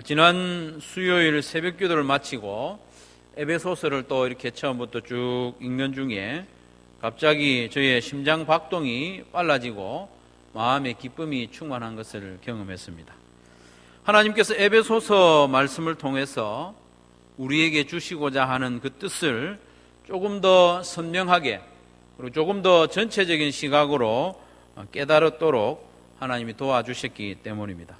지난 수요일 새벽 기도를 마치고 에베소서를 또 이렇게 처음부터 쭉 읽는 중에 갑자기 저의 심장 박동이 빨라지고 마음의 기쁨이 충만한 것을 경험했습니다. 하나님께서 에베소서 말씀을 통해서 우리에게 주시고자 하는 그 뜻을 조금 더 선명하게 그리고 조금 더 전체적인 시각으로 깨달았도록 하나님이 도와주셨기 때문입니다.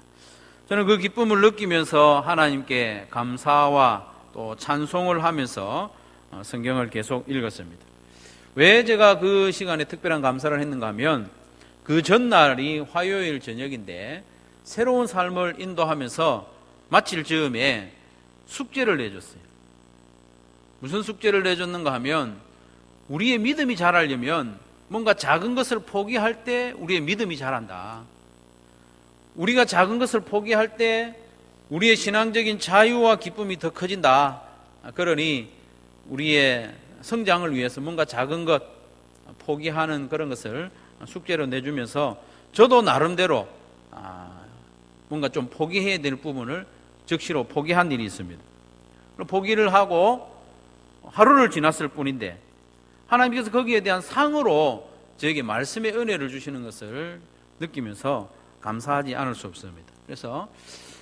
저는 그 기쁨을 느끼면서 하나님께 감사와 또 찬송을 하면서 성경을 계속 읽었습니다. 왜 제가 그 시간에 특별한 감사를 했는가 하면 그 전날이 화요일 저녁인데 새로운 삶을 인도하면서 마칠 즈음에 숙제를 내줬어요. 무슨 숙제를 내줬는가 하면 우리의 믿음이 자라려면 뭔가 작은 것을 포기할 때 우리의 믿음이 자란다. 우리가 작은 것을 포기할 때 우리의 신앙적인 자유와 기쁨이 더 커진다. 그러니 우리의 성장을 위해서 뭔가 작은 것 포기하는 그런 것을 숙제로 내주면서 저도 나름대로 뭔가 좀 포기해야 될 부분을 즉시로 포기한 일이 있습니다. 포기를 하고 하루를 지났을 뿐인데 하나님께서 거기에 대한 상으로 저에게 말씀의 은혜를 주시는 것을 느끼면서 감사하지 않을 수 없습니다. 그래서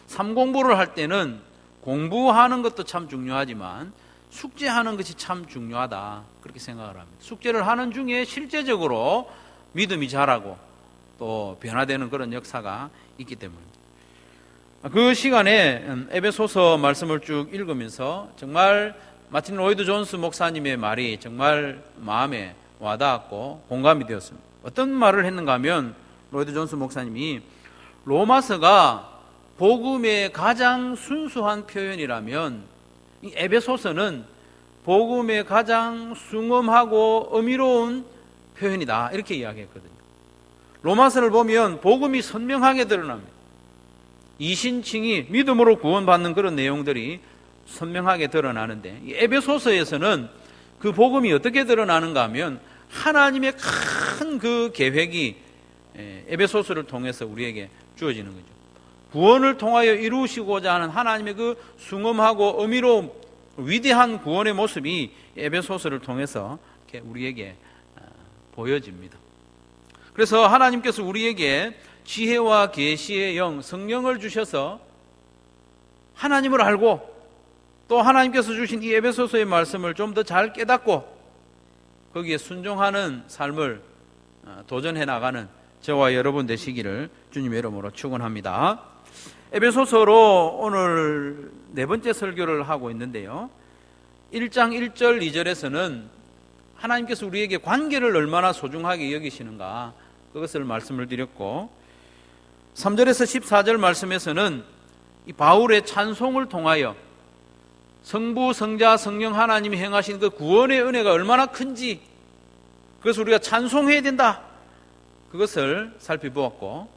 삶 공부를 할 때는 공부하는 것도 참 중요하지만 숙제하는 것이 참 중요하다 그렇게 생각을 합니다. 숙제를 하는 중에 실제적으로 믿음이 자라고 또 변화되는 그런 역사가 있기 때문입니다. 그 시간에 에베소서 말씀을 쭉 읽으면서 정말 마틴 로이드 존스 목사님의 말이 정말 마음에 와닿았고 공감이 되었습니다. 어떤 말을 했는가 하면 로이드 존스 목사님이 로마서가 복음의 가장 순수한 표현이라면 이 에베소서는 복음의 가장 숭엄하고 의미로운 표현이다 이렇게 이야기했거든요. 로마서를 보면 복음이 선명하게 드러납니다. 이신칭이 믿음으로 구원받는 그런 내용들이 선명하게 드러나는데 이 에베소서에서는 그 복음이 어떻게 드러나는가 하면 하나님의 큰 그 계획이 에베소서를 통해서 우리에게 주어지는 거죠. 구원을 통하여 이루시고자 하는 하나님의 그 숭엄하고 의미로운 위대한 구원의 모습이 에베소서를 통해서 이렇게 우리에게 보여집니다. 그래서 하나님께서 우리에게 지혜와 계시의 영, 성령을 주셔서 하나님을 알고 또 하나님께서 주신 이 에베소서의 말씀을 좀 더 잘 깨닫고 거기에 순종하는 삶을 도전해 나가는 저와 여러분 되시기를 주님의 이름으로 축원합니다. 에베소서로 오늘 네 번째 설교를 하고 있는데요. 1장 1절 2절에서는 하나님께서 우리에게 관계를 얼마나 소중하게 여기시는가 그것을 말씀을 드렸고 3절에서 14절 말씀에서는 이 바울의 찬송을 통하여 성부, 성자, 성령 하나님이 행하신 그 구원의 은혜가 얼마나 큰지 그것을 우리가 찬송해야 된다 그것을 살펴보았고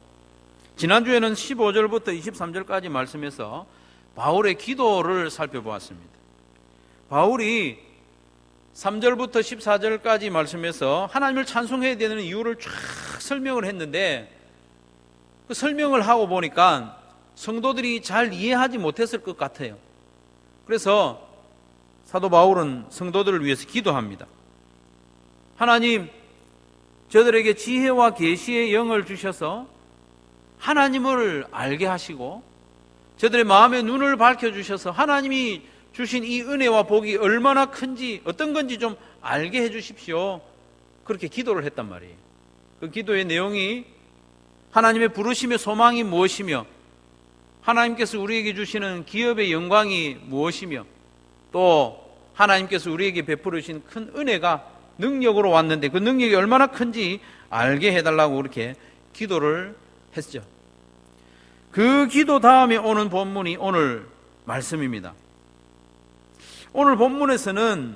지난주에는 15절부터 23절까지 말씀에서 바울의 기도를 살펴보았습니다. 바울이 3절부터 14절까지 말씀에서 하나님을 찬송해야 되는 이유를 쫙 설명을 했는데 그 설명을 하고 보니까 성도들이 잘 이해하지 못했을 것 같아요. 그래서 사도 바울은 성도들을 위해서 기도합니다. 하나님, 저들에게 지혜와 계시의 영을 주셔서 하나님을 알게 하시고 저들의 마음의 눈을 밝혀주셔서 하나님이 주신 이 은혜와 복이 얼마나 큰지 어떤 건지 좀 알게 해주십시오. 그렇게 기도를 했단 말이에요. 그 기도의 내용이 하나님의 부르심의 소망이 무엇이며 하나님께서 우리에게 주시는 기업의 영광이 무엇이며 또 하나님께서 우리에게 베풀어 주신 큰 은혜가 능력으로 왔는데 그 능력이 얼마나 큰지 알게 해달라고 그렇게 기도를 했죠. 그 기도 다음에 오는 본문이 오늘 말씀입니다. 오늘 본문에서는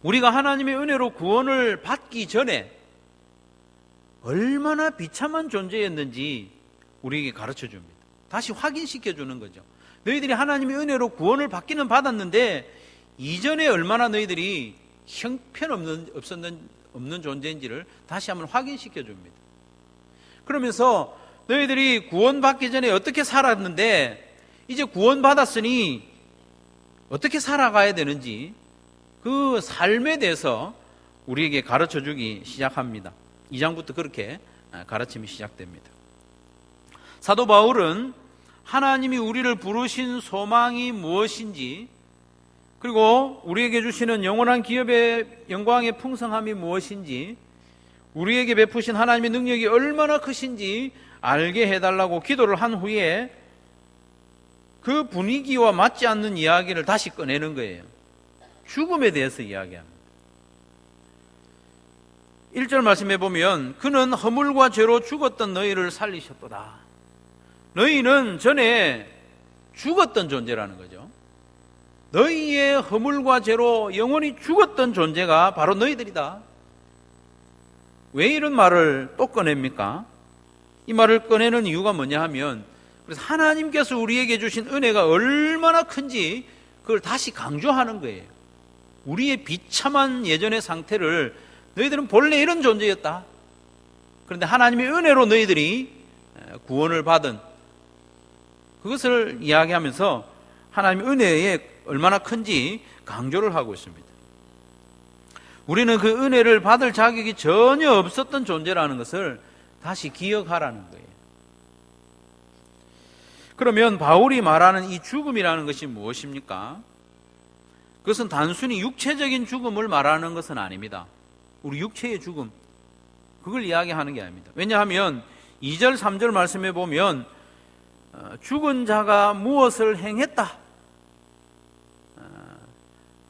우리가 하나님의 은혜로 구원을 받기 전에 얼마나 비참한 존재였는지 우리에게 가르쳐 줍니다. 다시 확인시켜 주는 거죠. 너희들이 하나님의 은혜로 구원을 받기는 받았는데 이전에 얼마나 너희들이 형편없는 존재인지를 다시 한번 확인시켜 줍니다. 그러면서 너희들이 구원받기 전에 어떻게 살았는데 이제 구원받았으니 어떻게 살아가야 되는지 그 삶에 대해서 우리에게 가르쳐주기 시작합니다. 2장부터 그렇게 가르침이 시작됩니다. 사도 바울은 하나님이 우리를 부르신 소망이 무엇인지, 그리고 우리에게 주시는 영원한 기업의 영광의 풍성함이 무엇인지, 우리에게 베푸신 하나님의 능력이 얼마나 크신지 알게 해달라고 기도를 한 후에 그 분위기와 맞지 않는 이야기를 다시 꺼내는 거예요. 죽음에 대해서 이야기합니다. 1절 말씀해 보면 그는 허물과 죄로 죽었던 너희를 살리셨도다. 너희는 전에 죽었던 존재라는 거죠. 너희의 허물과 죄로 영원히 죽었던 존재가 바로 너희들이다. 왜 이런 말을 또 꺼냅니까? 이 말을 꺼내는 이유가 뭐냐 하면, 그래서 하나님께서 우리에게 주신 은혜가 얼마나 큰지 그걸 다시 강조하는 거예요. 우리의 비참한 예전의 상태를 너희들은 본래 이런 존재였다. 그런데 하나님의 은혜로 너희들이 구원을 받은 그것을 이야기하면서 하나님의 은혜에 얼마나 큰지 강조를 하고 있습니다. 우리는 그 은혜를 받을 자격이 전혀 없었던 존재라는 것을 다시 기억하라는 거예요. 그러면 바울이 말하는 이 죽음이라는 것이 무엇입니까? 그것은 단순히 육체적인 죽음을 말하는 것은 아닙니다. 우리 육체의 죽음, 그걸 이야기하는 게 아닙니다. 왜냐하면 2절 3절 말씀해 보면 죽은 자가 무엇을 행했다,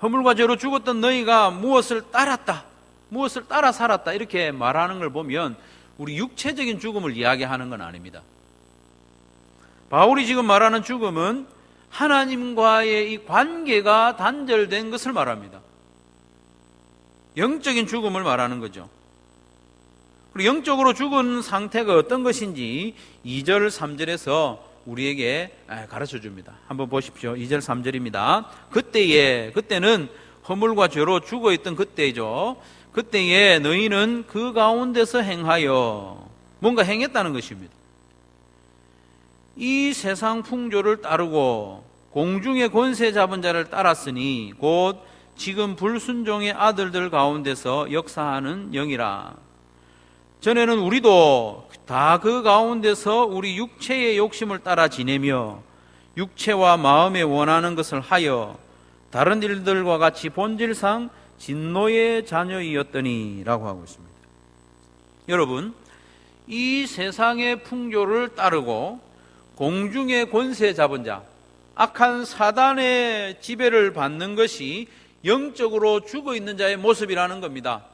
허물과 죄로 죽었던 너희가 무엇을 따랐다, 무엇을 따라 살았다, 이렇게 말하는 걸 보면 우리 육체적인 죽음을 이야기하는 건 아닙니다. 바울이 지금 말하는 죽음은 하나님과의 이 관계가 단절된 것을 말합니다. 영적인 죽음을 말하는 거죠. 그리고 영적으로 죽은 상태가 어떤 것인지 2절 3절에서 우리에게 가르쳐 줍니다. 한번 보십시오. 2절 3절입니다. 그때는 허물과 죄로 죽어있던 그때죠. 그때에 너희는 그 가운데서 행하여, 뭔가 행했다는 것입니다. 이 세상 풍조를 따르고 공중의 권세 잡은 자를 따랐으니 곧 지금 불순종의 아들들 가운데서 역사하는 영이라. 전에는 우리도 다 그 가운데서 우리 육체의 욕심을 따라 지내며 육체와 마음에 원하는 것을 하여 다른 일들과 같이 본질상 진노의 자녀이었더니 라고 하고 있습니다. 여러분, 이 세상의 풍조를 따르고 공중의 권세 잡은 자, 악한 사단의 지배를 받는 것이 영적으로 죽어있는 자의 모습이라는 겁니다.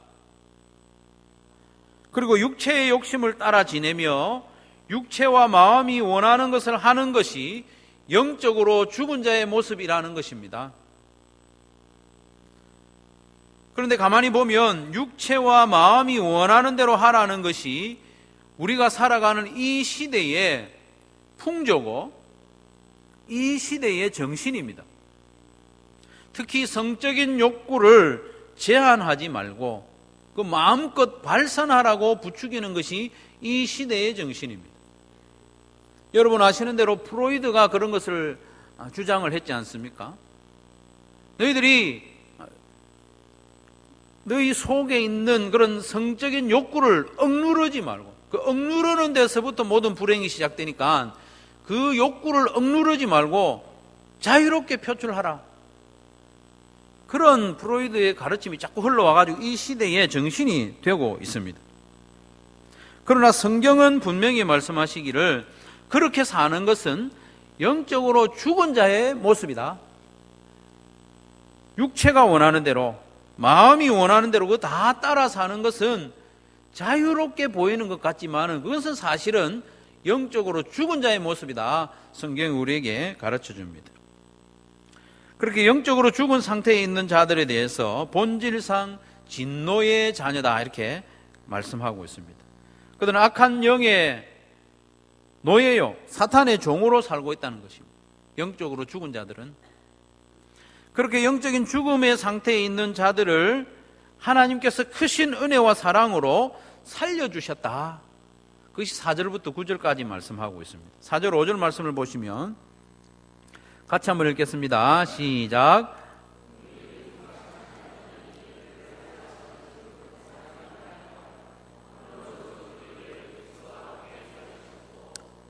그리고 육체의 욕심을 따라 지내며 육체와 마음이 원하는 것을 하는 것이 영적으로 죽은 자의 모습이라는 것입니다. 그런데 가만히 보면 육체와 마음이 원하는 대로 하라는 것이 우리가 살아가는 이 시대의 풍조고 이 시대의 정신입니다. 특히 성적인 욕구를 제한하지 말고 그 마음껏 발산하라고 부추기는 것이 이 시대의 정신입니다. 여러분 아시는 대로 프로이드가 그런 것을 주장을 했지 않습니까? 너희들이 너희 속에 있는 그런 성적인 욕구를 억누르지 말고, 그 억누르는 데서부터 모든 불행이 시작되니까 그 욕구를 억누르지 말고 자유롭게 표출하라. 그런 프로이드의 가르침이 자꾸 흘러와가지고 이 시대의 정신이 되고 있습니다. 그러나 성경은 분명히 말씀하시기를 그렇게 사는 것은 영적으로 죽은 자의 모습이다. 육체가 원하는 대로, 마음이 원하는 대로 그거 다 따라 사는 것은 자유롭게 보이는 것 같지만 그것은 사실은 영적으로 죽은 자의 모습이다. 성경이 우리에게 가르쳐 줍니다. 그렇게 영적으로 죽은 상태에 있는 자들에 대해서 본질상 진노의 자녀다 이렇게 말씀하고 있습니다. 그들은 악한 영의 노예요, 사탄의 종으로 살고 있다는 것입니다. 영적으로 죽은 자들은. 그렇게 영적인 죽음의 상태에 있는 자들을 하나님께서 크신 은혜와 사랑으로 살려주셨다. 그것이 4절부터 9절까지 말씀하고 있습니다. 4절 5절 말씀을 보시면 같이 한번 읽겠습니다. 시작.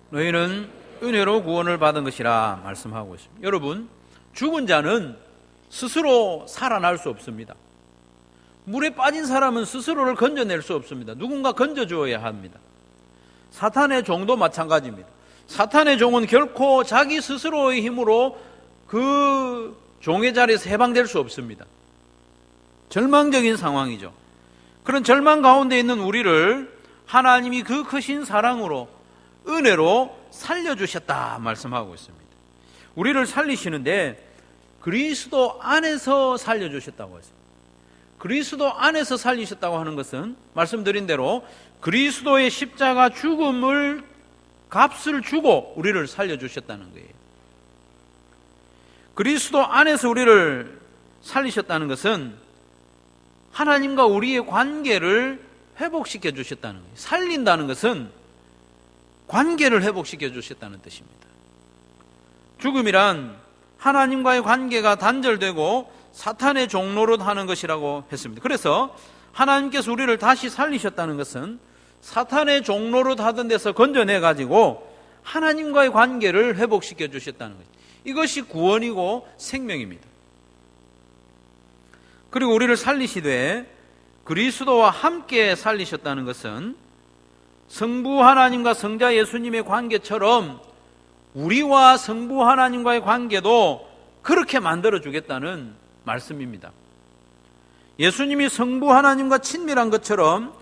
너희는 은혜로 구원을 받은 것이라 말씀하고 있습니다. 여러분, 죽은 자는 스스로 살아날 수 없습니다. 물에 빠진 사람은 스스로를 건져낼 수 없습니다. 누군가 건져주어야 합니다. 사탄의 종도 마찬가지입니다. 사탄의 종은 결코 자기 스스로의 힘으로 그 종의 자리에서 해방될 수 없습니다. 절망적인 상황이죠. 그런 절망 가운데 있는 우리를 하나님이 그 크신 사랑으로, 은혜로 살려주셨다 말씀하고 있습니다. 우리를 살리시는데 그리스도 안에서 살려주셨다고 했습니다. 그리스도 안에서 살리셨다고 하는 것은 말씀드린 대로 그리스도의 십자가 죽음을 값을 주고 우리를 살려주셨다는 거예요. 그리스도 안에서 우리를 살리셨다는 것은 하나님과 우리의 관계를 회복시켜 주셨다는 거예요. 살린다는 것은 관계를 회복시켜 주셨다는 뜻입니다. 죽음이란 하나님과의 관계가 단절되고 사탄의 종노릇 하는 것이라고 했습니다. 그래서 하나님께서 우리를 다시 살리셨다는 것은 사탄의 종노릇 하던 데서 건져내 가지고 하나님과의 관계를 회복시켜 주셨다는 거죠. 이것이 구원이고 생명입니다. 그리고 우리를 살리시되 그리스도와 함께 살리셨다는 것은 성부 하나님과 성자 예수님의 관계처럼 우리와 성부 하나님과의 관계도 그렇게 만들어 주겠다는 말씀입니다. 예수님이 성부 하나님과 친밀한 것처럼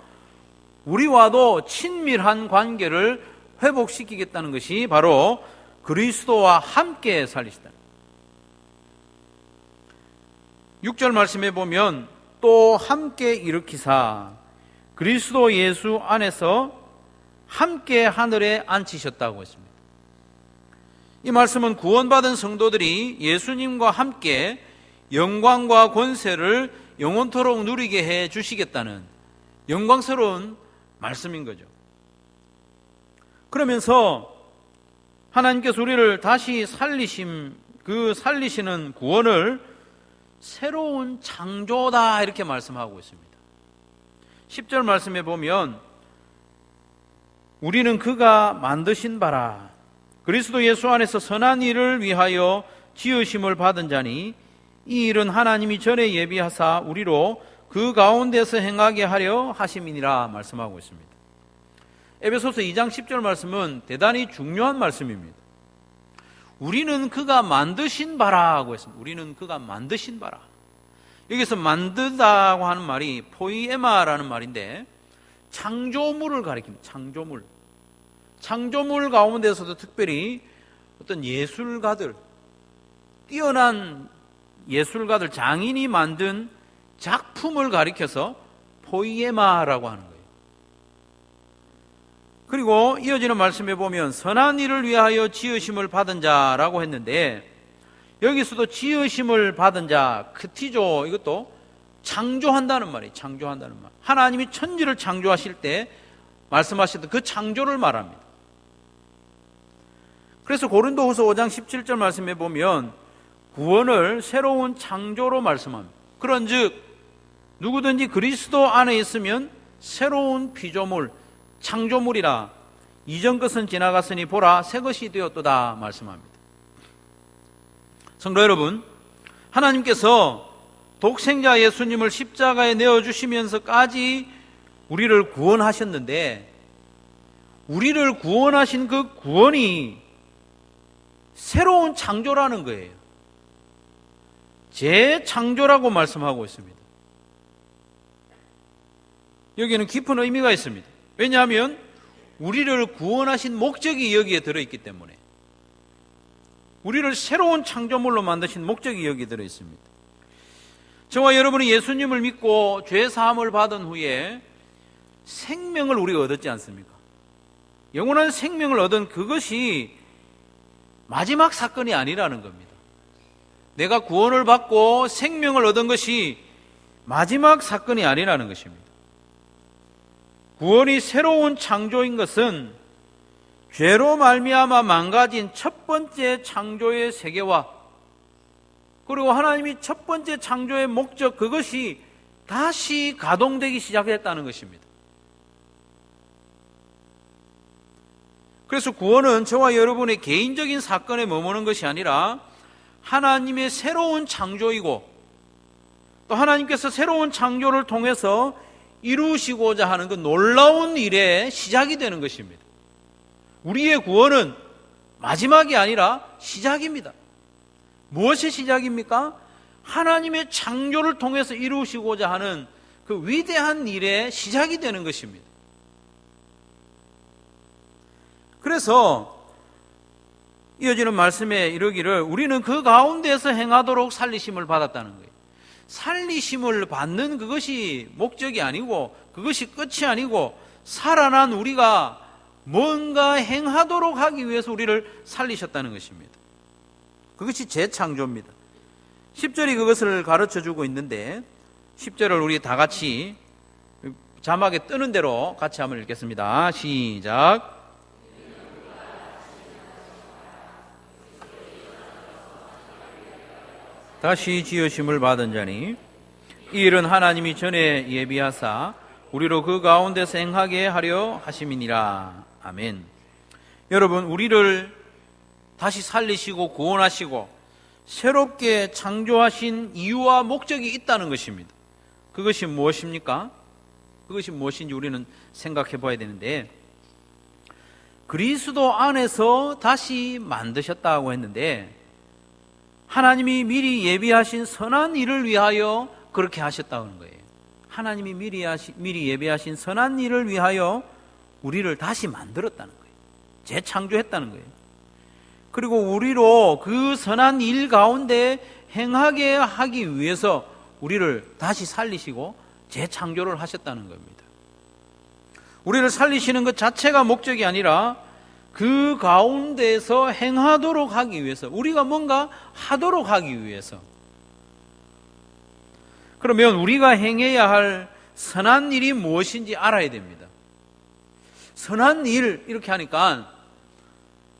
우리와도 친밀한 관계를 회복시키겠다는 것이 바로 그리스도와 함께 살리시다. 6절 말씀에 보면 또 함께 일으키사 그리스도 예수 안에서 함께 하늘에 앉히셨다고 했습니다. 이 말씀은 구원받은 성도들이 예수님과 함께 영광과 권세를 영원토록 누리게 해 주시겠다는 영광스러운 말씀인 거죠. 그러면서 하나님께서 우리를 다시 살리시는 구원을 새로운 창조다 이렇게 말씀하고 있습니다. 10절 말씀에 보면 우리는 그가 만드신 바라 그리스도 예수 안에서 선한 일을 위하여 지으심을 받은 자니 이 일은 하나님이 전에 예비하사 우리로 그 가운데서 행하게 하려 하심이니라 말씀하고 있습니다. 에베소서 2장 10절 말씀은 대단히 중요한 말씀입니다. 우리는 그가 만드신 바라고 했습니다. 우리는 그가 만드신 바라. 여기서 만드다고 하는 말이 포이에마라는 말인데 창조물을 가리킵니다. 창조물. 창조물 가운데서도 특별히 어떤 예술가들, 뛰어난 예술가들, 장인이 만든 작품을 가리켜서 포이에마라고 하는 거예요. 그리고 이어지는 말씀에 보면 선한 일을 위하여 지으심을 받은 자라고 했는데 여기서도 지으심을 받은 자, 크티조, 이것도 창조한다는 말이에요. 창조한다는 말. 하나님이 천지를 창조하실 때 말씀하셨던 그 창조를 말합니다. 그래서 고린도후서 5장 17절 말씀에 보면 구원을 새로운 창조로 말씀합니다. 그런즉 누구든지 그리스도 안에 있으면 새로운 피조물, 창조물이라 이전 것은 지나갔으니 보라 새 것이 되었도다 말씀합니다. 성도 여러분, 하나님께서 독생자 예수님을 십자가에 내어주시면서까지 우리를 구원하셨는데 우리를 구원하신 그 구원이 새로운 창조라는 거예요. 재창조라고 말씀하고 있습니다. 여기는 깊은 의미가 있습니다. 왜냐하면 우리를 구원하신 목적이 여기에 들어있기 때문에 우리를 새로운 창조물로 만드신 목적이 여기에 들어있습니다. 저와 여러분이 예수님을 믿고 죄 사함을 받은 후에 생명을 우리가 얻었지 않습니까? 영원한 생명을 얻은 그것이 마지막 사건이 아니라는 겁니다. 내가 구원을 받고 생명을 얻은 것이 마지막 사건이 아니라는 것입니다. 구원이 새로운 창조인 것은 죄로 말미암아 망가진 첫 첫 번째 창조의 세계와 그리고 하나님이 첫 번째 창조의 목적, 그것이 다시 가동되기 시작했다는 것입니다. 그래서 구원은 저와 여러분의 개인적인 사건에 머무는 것이 아니라 하나님의 새로운 창조이고 또 하나님께서 새로운 창조를 통해서 이루시고자 하는 그 놀라운 일의 시작이 되는 것입니다. 우리의 구원은 마지막이 아니라 시작입니다. 무엇의 시작입니까? 하나님의 창조를 통해서 이루시고자 하는 그 위대한 일의 시작이 되는 것입니다. 그래서 이어지는 말씀에 이르기를 우리는 그 가운데서 행하도록 살리심을 받았다는 거예요. 살리심을 받는 그것이 목적이 아니고 그것이 끝이 아니고 살아난 우리가 뭔가 행하도록 하기 위해서 우리를 살리셨다는 것입니다. 그것이 재창조입니다. 10절이 그것을 가르쳐주고 있는데 10절을 우리 다 같이 자막에 뜨는 대로 같이 한번 읽겠습니다. 시작. 다시 지으심을 받은 자니 이 일은 하나님이 전에 예비하사 우리로 그 가운데서 행하게 하려 하심이니라. 아멘. 여러분, 우리를 다시 살리시고 구원하시고 새롭게 창조하신 이유와 목적이 있다는 것입니다. 그것이 무엇입니까? 그것이 무엇인지 우리는 생각해 봐야 되는데, 그리스도 안에서 다시 만드셨다고 했는데 하나님이 미리 예비하신 선한 일을 위하여 그렇게 하셨다는 거예요. 하나님이 미리 예비하신 선한 일을 위하여 우리를 다시 만들었다는 거예요. 재창조했다는 거예요. 그리고 우리로 그 선한 일 가운데 행하게 하기 위해서 우리를 다시 살리시고 재창조를 하셨다는 겁니다. 우리를 살리시는 것 자체가 목적이 아니라 그 가운데서 행하도록 하기 위해서, 우리가 뭔가 하도록 하기 위해서. 그러면 우리가 행해야 할 선한 일이 무엇인지 알아야 됩니다. 선한 일 이렇게 하니까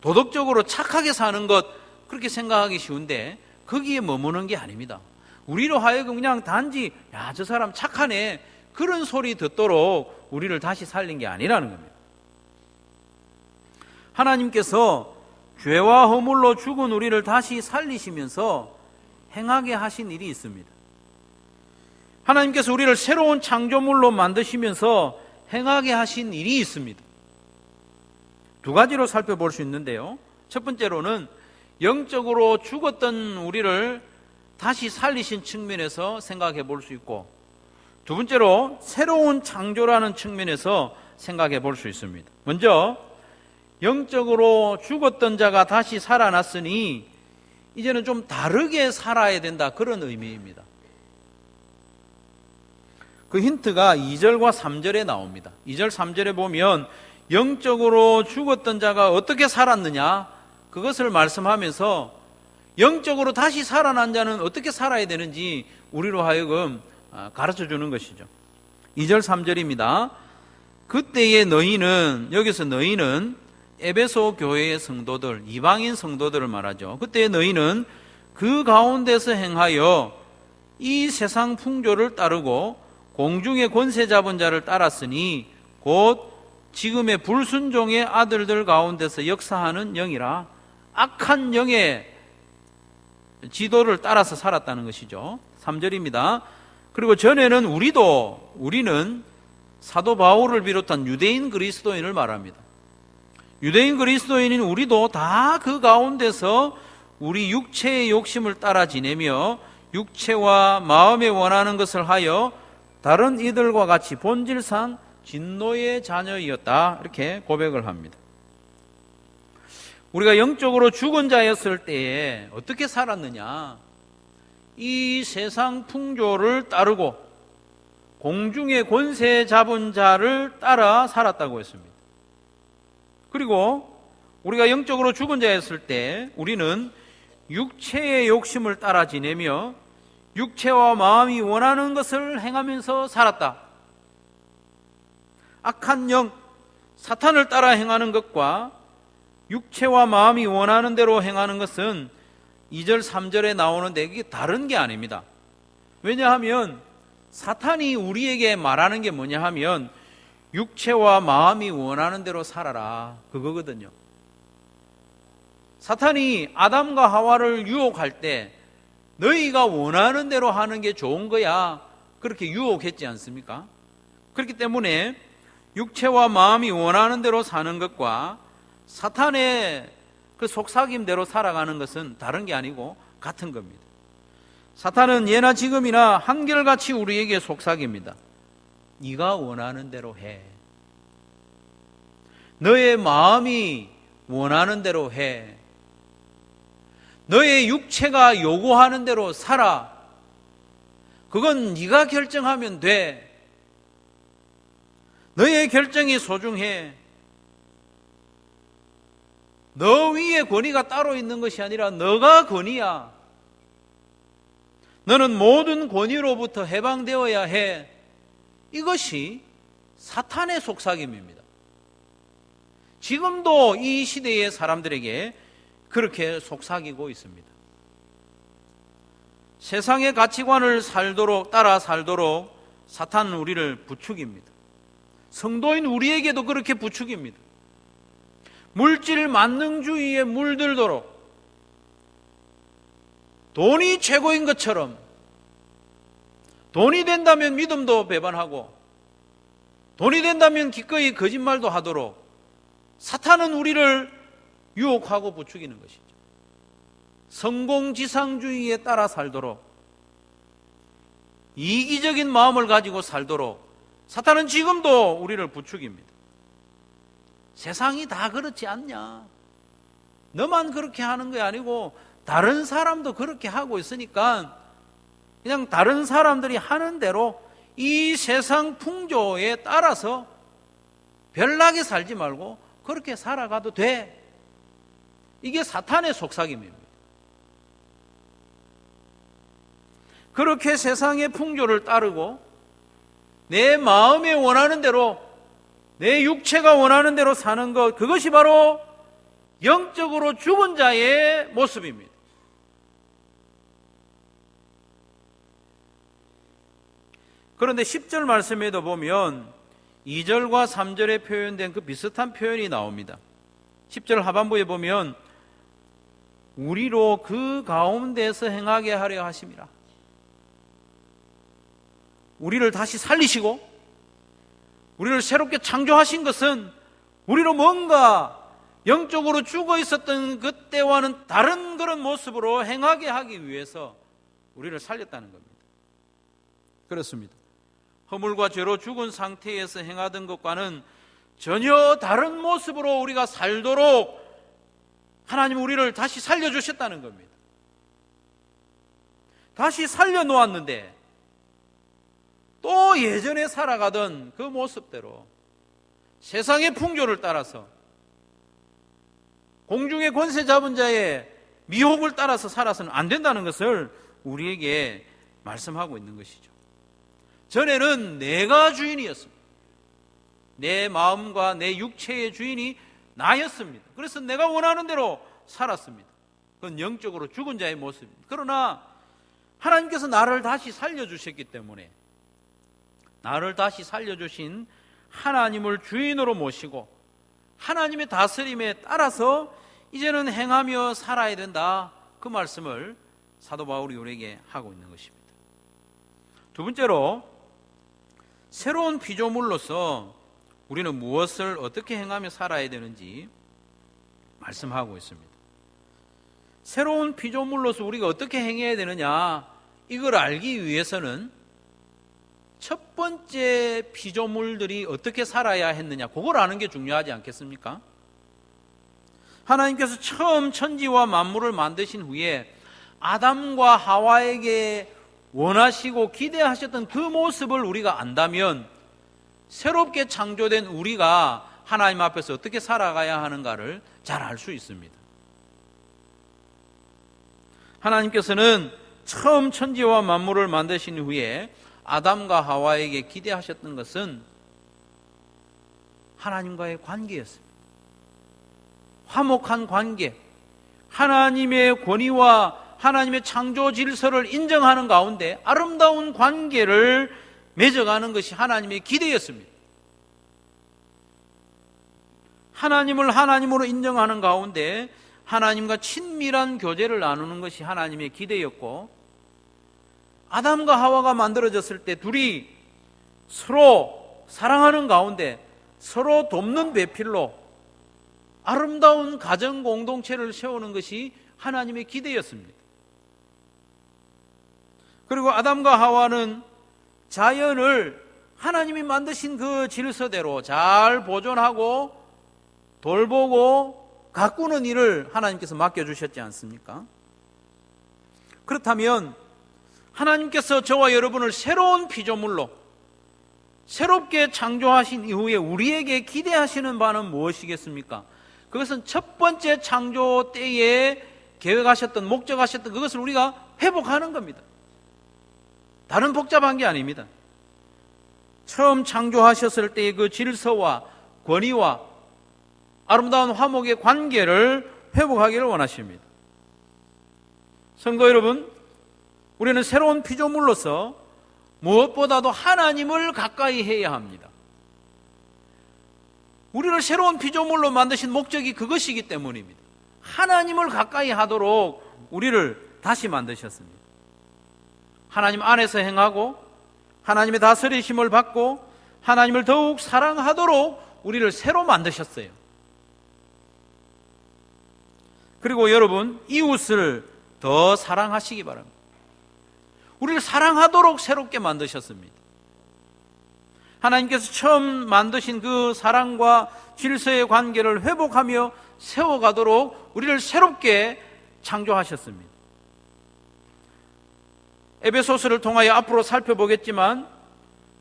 도덕적으로 착하게 사는 것, 그렇게 생각하기 쉬운데 거기에 머무는 게 아닙니다. 우리로 하여금 그냥 단지 야, 저 사람 착하네, 그런 소리 듣도록 우리를 다시 살린 게 아니라는 겁니다. 하나님께서 죄와 허물로 죽은 우리를 다시 살리시면서 행하게 하신 일이 있습니다. 하나님께서 우리를 새로운 창조물로 만드시면서 행하게 하신 일이 있습니다. 두 가지로 살펴볼 수 있는데요. 첫 번째로는 영적으로 죽었던 우리를 다시 살리신 측면에서 생각해 볼 수 있고, 두 번째로 새로운 창조라는 측면에서 생각해 볼 수 있습니다. 먼저 영적으로 죽었던 자가 다시 살아났으니 이제는 좀 다르게 살아야 된다, 그런 의미입니다. 그 힌트가 2절과 3절에 나옵니다. 2절, 3절에 보면 영적으로 죽었던 자가 어떻게 살았느냐, 그것을 말씀하면서 영적으로 다시 살아난 자는 어떻게 살아야 되는지 우리로 하여금 가르쳐 주는 것이죠. 2절, 3절입니다. 그때의 너희는, 여기서 너희는 에베소 교회의 성도들, 이방인 성도들을 말하죠. 그때의 너희는 그 가운데서 행하여 이 세상 풍조를 따르고 공중의 권세 잡은 자를 따랐으니 곧 지금의 불순종의 아들들 가운데서 역사하는 영이라. 악한 영의 지도를 따라서 살았다는 것이죠. 3절입니다. 그리고 전에는 우리는 사도 바울을 비롯한 유대인 그리스도인을 말합니다. 유대인 그리스도인인 우리도 다 그 가운데서 우리 육체의 욕심을 따라 지내며 육체와 마음에 원하는 것을 하여 다른 이들과 같이 본질상 진노의 자녀이었다, 이렇게 고백을 합니다. 우리가 영적으로 죽은 자였을 때에 어떻게 살았느냐, 이 세상 풍조를 따르고 공중의 권세 잡은 자를 따라 살았다고 했습니다. 그리고 우리가 영적으로 죽은 자였을 때 우리는 육체의 욕심을 따라 지내며 육체와 마음이 원하는 것을 행하면서 살았다. 악한 영, 사탄을 따라 행하는 것과 육체와 마음이 원하는 대로 행하는 것은 2절 3절에 나오는데 이게 다른 게 아닙니다. 왜냐하면 사탄이 우리에게 말하는 게 뭐냐 하면 육체와 마음이 원하는 대로 살아라, 그거거든요. 사탄이 아담과 하와를 유혹할 때 너희가 원하는 대로 하는 게 좋은 거야, 그렇게 유혹했지 않습니까? 그렇기 때문에 육체와 마음이 원하는 대로 사는 것과 사탄의 그 속삭임대로 살아가는 것은 다른 게 아니고 같은 겁니다. 사탄은 예나 지금이나 한결같이 우리에게 속삭입니다. 네가 원하는 대로 해. 너의 마음이 원하는 대로 해. 너의 육체가 요구하는 대로 살아. 그건 네가 결정하면 돼. 너의 결정이 소중해. 너 위에 권위가 따로 있는 것이 아니라 너가 권위야. 너는 모든 권위로부터 해방되어야 해. 이것이 사탄의 속삭임입니다. 지금도 이 시대의 사람들에게 그렇게 속삭이고 있습니다. 세상의 가치관을 따라 살도록 사탄은 우리를 부추깁니다. 성도인 우리에게도 그렇게 부추깁니다. 물질 만능주의에 물들도록 돈이 최고인 것처럼, 돈이 된다면 믿음도 배반하고 돈이 된다면 기꺼이 거짓말도 하도록 사탄은 우리를 유혹하고 부추기는 것이죠. 성공지상주의에 따라 살도록, 이기적인 마음을 가지고 살도록 사탄은 지금도 우리를 부추깁니다. 세상이 다 그렇지 않냐? 너만 그렇게 하는 게 아니고 다른 사람도 그렇게 하고 있으니까 그냥 다른 사람들이 하는 대로 이 세상 풍조에 따라서 별나게 살지 말고 그렇게 살아가도 돼. 이게 사탄의 속삭임입니다. 그렇게 세상의 풍조를 따르고 내 마음에 원하는 대로, 내 육체가 원하는 대로 사는 것, 그것이 바로 영적으로 죽은 자의 모습입니다. 그런데 10절 말씀에도 보면 2절과 3절에 표현된 그 비슷한 표현이 나옵니다. 10절 하반부에 보면 우리로 그 가운데서 행하게 하려 하심이라. 우리를 다시 살리시고 우리를 새롭게 창조하신 것은 우리로 뭔가 영적으로 죽어 있었던 그때와는 다른 그런 모습으로 행하게 하기 위해서 우리를 살렸다는 겁니다. 그렇습니다. 허물과 죄로 죽은 상태에서 행하던 것과는 전혀 다른 모습으로 우리가 살도록 하나님 우리를 다시 살려주셨다는 겁니다. 다시 살려놓았는데 또 예전에 살아가던 그 모습대로 세상의 풍조를 따라서 공중의 권세 잡은 자의 미혹을 따라서 살아서는 안 된다는 것을 우리에게 말씀하고 있는 것이죠. 전에는 내가 주인이었습니다. 내 마음과 내 육체의 주인이 나였습니다. 그래서 내가 원하는 대로 살았습니다. 그건 영적으로 죽은 자의 모습입니다. 그러나 하나님께서 나를 다시 살려주셨기 때문에 나를 다시 살려주신 하나님을 주인으로 모시고 하나님의 다스림에 따라서 이제는 행하며 살아야 된다. 그 말씀을 사도 바울이 우리에게 하고 있는 것입니다. 두 번째로 새로운 피조물로서 우리는 무엇을 어떻게 행하며 살아야 되는지 말씀하고 있습니다. 새로운 피조물로서 우리가 어떻게 행해야 되느냐, 이걸 알기 위해서는 첫 번째 피조물들이 어떻게 살아야 했느냐, 그걸 아는 게 중요하지 않겠습니까? 하나님께서 처음 천지와 만물을 만드신 후에 아담과 하와에게 원하시고 기대하셨던 그 모습을 우리가 안다면 새롭게 창조된 우리가 하나님 앞에서 어떻게 살아가야 하는가를 잘 알 수 있습니다. 하나님께서는 처음 천지와 만물을 만드신 후에 아담과 하와에게 기대하셨던 것은 하나님과의 관계였습니다. 화목한 관계, 하나님의 권위와 하나님의 창조 질서를 인정하는 가운데 아름다운 관계를 맺어가는 것이 하나님의 기대였습니다. 하나님을 하나님으로 인정하는 가운데 하나님과 친밀한 교제를 나누는 것이 하나님의 기대였고, 아담과 하와가 만들어졌을 때 둘이 서로 사랑하는 가운데 서로 돕는 배필로 아름다운 가정 공동체를 세우는 것이 하나님의 기대였습니다. 그리고 아담과 하와는 자연을 하나님이 만드신 그 질서대로 잘 보존하고 돌보고 가꾸는 일을 하나님께서 맡겨주셨지 않습니까? 그렇다면 하나님께서 저와 여러분을 새로운 피조물로 새롭게 창조하신 이후에 우리에게 기대하시는 바는 무엇이겠습니까? 그것은 첫 번째 창조 때에 계획하셨던, 목적하셨던 그것을 우리가 회복하는 겁니다. 다른 복잡한 게 아닙니다. 처음 창조하셨을 때의 그 질서와 권위와 아름다운 화목의 관계를 회복하기를 원하십니다. 성도 여러분, 우리는 새로운 피조물로서 무엇보다도 하나님을 가까이 해야 합니다. 우리를 새로운 피조물로 만드신 목적이 그것이기 때문입니다. 하나님을 가까이 하도록 우리를 다시 만드셨습니다. 하나님 안에서 행하고 하나님의 다스리심을 받고 하나님을 더욱 사랑하도록 우리를 새로 만드셨어요. 그리고 여러분, 이웃을 더 사랑하시기 바랍니다. 우리를 사랑하도록 새롭게 만드셨습니다. 하나님께서 처음 만드신 그 사랑과 질서의 관계를 회복하며 세워가도록 우리를 새롭게 창조하셨습니다. 에베소서를 통하여 앞으로 살펴보겠지만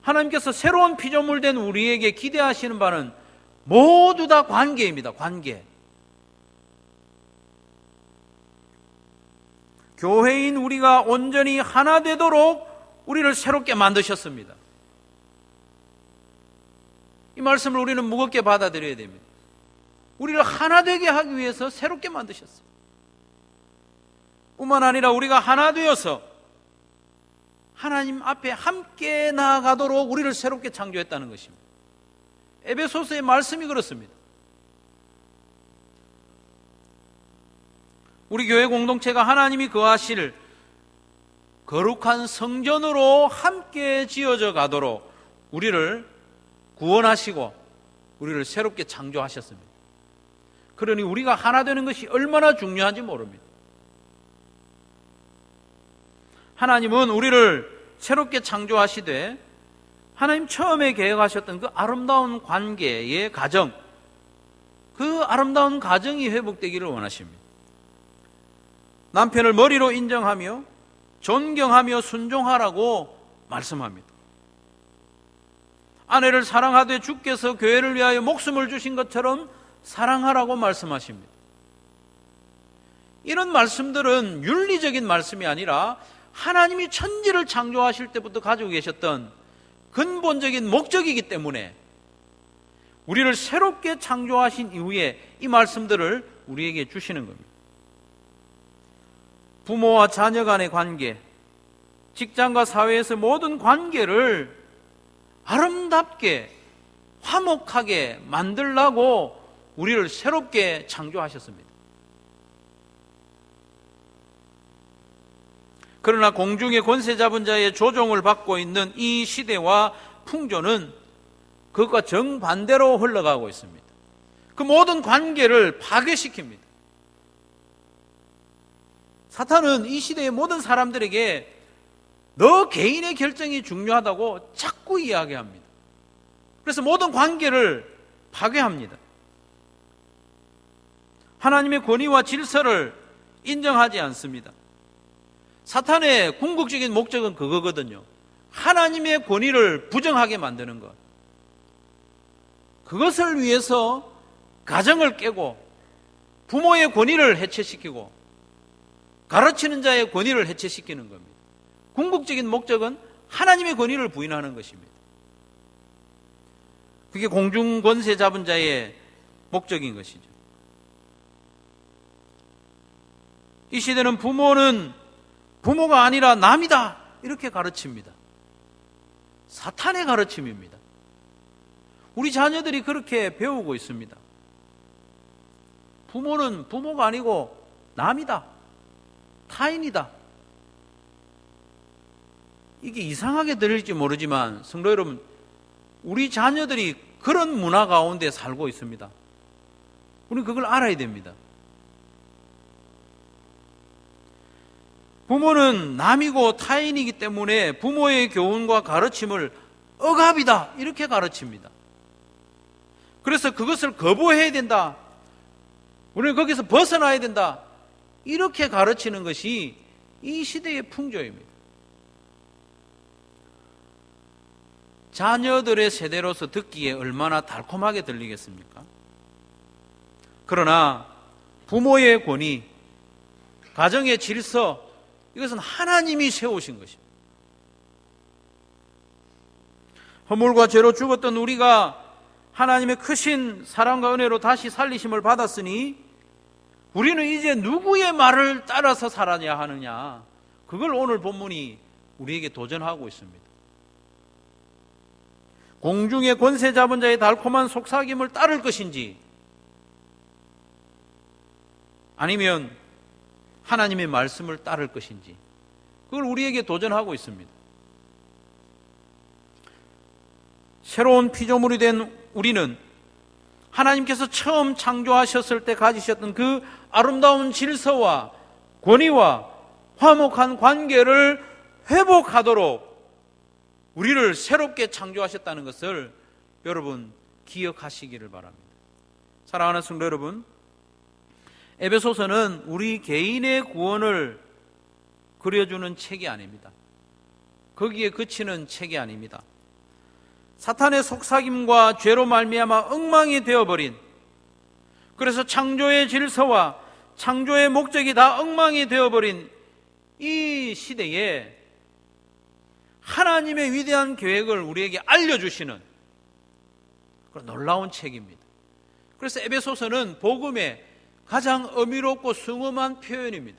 하나님께서 새로운 피조물 된 우리에게 기대하시는 바는 모두 다 관계입니다. 관계. 교회인 우리가 온전히 하나 되도록 우리를 새롭게 만드셨습니다. 이 말씀을 우리는 무겁게 받아들여야 됩니다. 우리를 하나 되게 하기 위해서 새롭게 만드셨어요. 뿐만 아니라 우리가 하나 되어서 하나님 앞에 함께 나아가도록 우리를 새롭게 창조했다는 것입니다. 에베소서의 말씀이 그렇습니다. 우리 교회 공동체가 하나님이 거하실 거룩한 성전으로 함께 지어져 가도록 우리를 구원하시고 우리를 새롭게 창조하셨습니다. 그러니 우리가 하나 되는 것이 얼마나 중요한지 모릅니다. 하나님은 우리를 새롭게 창조하시되 하나님 처음에 계획하셨던 그 아름다운 관계의 가정, 그 아름다운 가정이 회복되기를 원하십니다. 남편을 머리로 인정하며 존경하며 순종하라고 말씀합니다. 아내를 사랑하되 주께서 교회를 위하여 목숨을 주신 것처럼 사랑하라고 말씀하십니다. 이런 말씀들은 윤리적인 말씀이 아니라 하나님이 천지를 창조하실 때부터 가지고 계셨던 근본적인 목적이기 때문에 우리를 새롭게 창조하신 이후에 이 말씀들을 우리에게 주시는 겁니다. 부모와 자녀 간의 관계, 직장과 사회에서 모든 관계를 아름답게 화목하게 만들라고 우리를 새롭게 창조하셨습니다. 그러나 공중의 권세 잡은 자의 조종을 받고 있는 이 시대와 풍조는 그것과 정반대로 흘러가고 있습니다. 그 모든 관계를 파괴시킵니다. 사탄은 이 시대의 모든 사람들에게 너 개인의 결정이 중요하다고 자꾸 이야기합니다. 그래서 모든 관계를 파괴합니다. 하나님의 권위와 질서를 인정하지 않습니다. 사탄의 궁극적인 목적은 그거거든요. 하나님의 권위를 부정하게 만드는 것. 그것을 위해서 가정을 깨고 부모의 권위를 해체시키고 가르치는 자의 권위를 해체시키는 겁니다. 궁극적인 목적은 하나님의 권위를 부인하는 것입니다. 그게 공중 권세 잡은 자의 목적인 것이죠. 이 시대는 부모는 부모가 아니라 남이다 이렇게 가르칩니다. 사탄의 가르침입니다. 우리 자녀들이 그렇게 배우고 있습니다. 부모는 부모가 아니고 남이다, 타인이다. 이게 이상하게 들릴지 모르지만 성도 여러분, 우리 자녀들이 그런 문화 가운데 살고 있습니다. 우리는 그걸 알아야 됩니다. 부모는 남이고 타인이기 때문에 부모의 교훈과 가르침을 억압이다 이렇게 가르칩니다. 그래서 그것을 거부해야 된다, 우리는 거기서 벗어나야 된다 이렇게 가르치는 것이 이 시대의 풍조입니다. 자녀들의 세대로서 듣기에 얼마나 달콤하게 들리겠습니까? 그러나 부모의 권위, 가정의 질서, 이것은 하나님이 세우신 것입니다. 허물과 죄로 죽었던 우리가 하나님의 크신 사랑과 은혜로 다시 살리심을 받았으니 우리는 이제 누구의 말을 따라서 살아야 하느냐, 그걸 오늘 본문이 우리에게 도전하고 있습니다. 공중의 권세 잡은 자의 달콤한 속삭임을 따를 것인지, 아니면 하나님의 말씀을 따를 것인지, 그걸 우리에게 도전하고 있습니다. 새로운 피조물이 된 우리는 하나님께서 처음 창조하셨을 때 가지셨던 그 아름다운 질서와 권위와 화목한 관계를 회복하도록 우리를 새롭게 창조하셨다는 것을 여러분 기억하시기를 바랍니다. 사랑하는 성도 여러분, 에베소서는 우리 개인의 구원을 그려주는 책이 아닙니다. 거기에 그치는 책이 아닙니다. 사탄의 속삭임과 죄로 말미암아 엉망이 되어버린, 그래서 창조의 질서와 창조의 목적이 다 엉망이 되어버린 이 시대에 하나님의 위대한 계획을 우리에게 알려주시는 그런 놀라운 책입니다. 그래서 에베소서는 복음의 가장 어미롭고 숭엄한 표현입니다.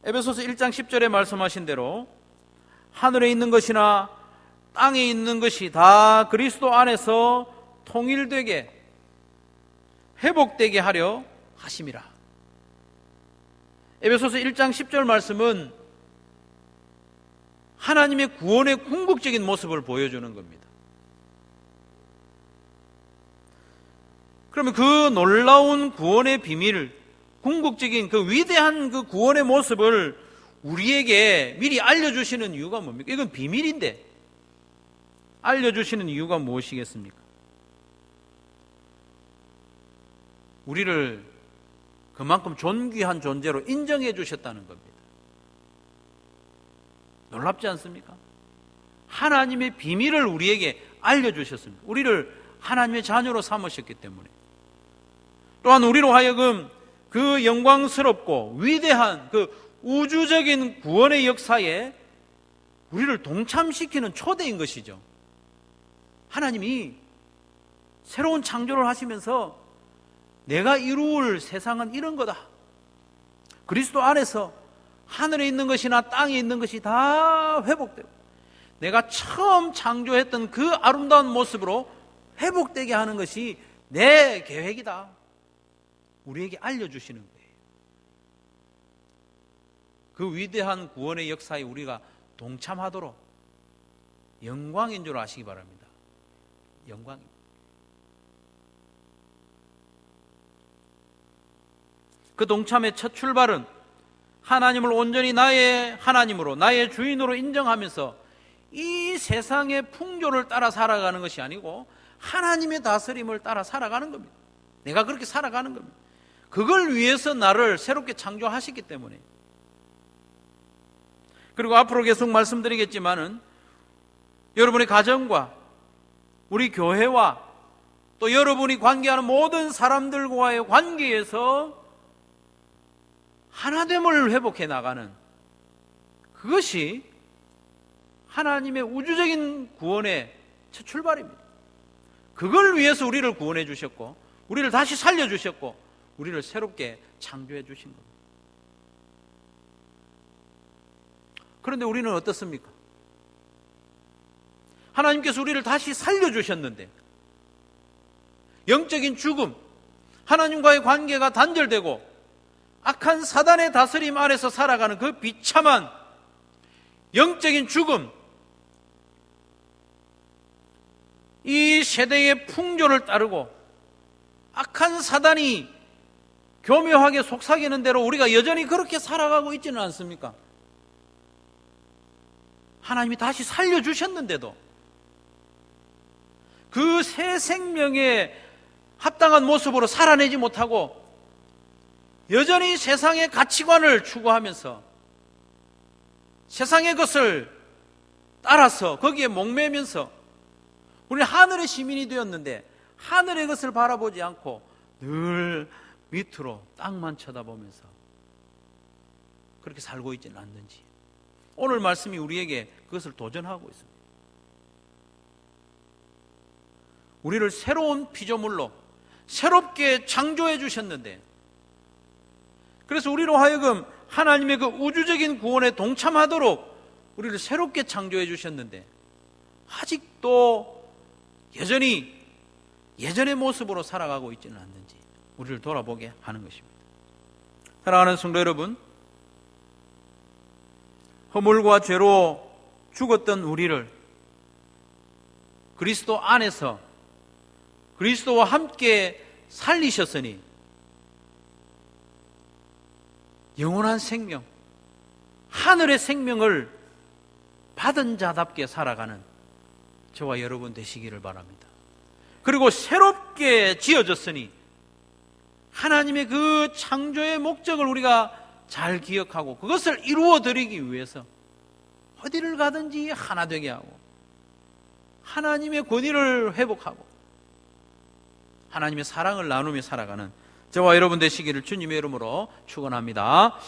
에베소서 1장 10절에 말씀하신 대로 하늘에 있는 것이나 땅에 있는 것이 다 그리스도 안에서 통일되게 회복되게 하려 하심이라. 에베소서 1장 10절 말씀은 하나님의 구원의 궁극적인 모습을 보여주는 겁니다. 그러면 그 놀라운 구원의 비밀, 궁극적인 그 위대한 그 구원의 모습을 우리에게 미리 알려주시는 이유가 뭡니까? 이건 비밀인데 알려주시는 이유가 무엇이겠습니까? 우리를 그만큼 존귀한 존재로 인정해 주셨다는 겁니다. 놀랍지 않습니까? 하나님의 비밀을 우리에게 알려주셨습니다. 우리를 하나님의 자녀로 삼으셨기 때문에. 또한 우리로 하여금 그 영광스럽고 위대한 그 우주적인 구원의 역사에 우리를 동참시키는 초대인 것이죠. 하나님이 새로운 창조를 하시면서 내가 이루을 세상은 이런 거다. 그리스도 안에서 하늘에 있는 것이나 땅에 있는 것이 다 회복되고 내가 처음 창조했던 그 아름다운 모습으로 회복되게 하는 것이 내 계획이다. 우리에게 알려주시는 거예요. 그 위대한 구원의 역사에 우리가 동참하도록 영광인 줄 아시기 바랍니다. 영광입니다. 그 동참의 첫 출발은 하나님을 온전히 나의 하나님으로, 나의 주인으로 인정하면서 이 세상의 풍조를 따라 살아가는 것이 아니고 하나님의 다스림을 따라 살아가는 겁니다. 내가 그렇게 살아가는 겁니다. 그걸 위해서 나를 새롭게 창조하셨기 때문에. 그리고 앞으로 계속 말씀드리겠지만은 여러분의 가정과 우리 교회와 또 여러분이 관계하는 모든 사람들과의 관계에서 하나됨을 회복해 나가는, 그것이 하나님의 우주적인 구원의 첫 출발입니다. 그걸 위해서 우리를 구원해 주셨고 우리를 다시 살려 주셨고 우리를 새롭게 창조해 주신 겁니다. 그런데 우리는 어떻습니까? 하나님께서 우리를 다시 살려주셨는데 영적인 죽음, 하나님과의 관계가 단절되고 악한 사단의 다스림 아래서 살아가는 그 비참한 영적인 죽음, 이 세대의 풍조를 따르고 악한 사단이 교묘하게 속삭이는 대로 우리가 여전히 그렇게 살아가고 있지는 않습니까? 하나님이 다시 살려주셨는데도 그 새 생명에 합당한 모습으로 살아내지 못하고 여전히 세상의 가치관을 추구하면서 세상의 것을 따라서 거기에 목매면서 우리는 하늘의 시민이 되었는데 하늘의 것을 바라보지 않고 늘 밑으로 땅만 쳐다보면서 그렇게 살고 있지는 않는지, 오늘 말씀이 우리에게 그것을 도전하고 있습니다. 우리를 새로운 피조물로 새롭게 창조해 주셨는데, 그래서 우리로 하여금 하나님의 그 우주적인 구원에 동참하도록 우리를 새롭게 창조해 주셨는데 아직도 여전히 예전의 모습으로 살아가고 있지는 않는지 우리를 돌아보게 하는 것입니다. 사랑하는 성도 여러분, 허물과 죄로 죽었던 우리를 그리스도 안에서 그리스도와 함께 살리셨으니 영원한 생명, 하늘의 생명을 받은 자답게 살아가는 저와 여러분 되시기를 바랍니다. 그리고 새롭게 지어졌으니 하나님의 그 창조의 목적을 우리가 잘 기억하고 그것을 이루어 드리기 위해서 어디를 가든지 하나 되게 하고 하나님의 권위를 회복하고 하나님의 사랑을 나누며 살아가는 저와 여러분 되시기를 주님의 이름으로 축원합니다.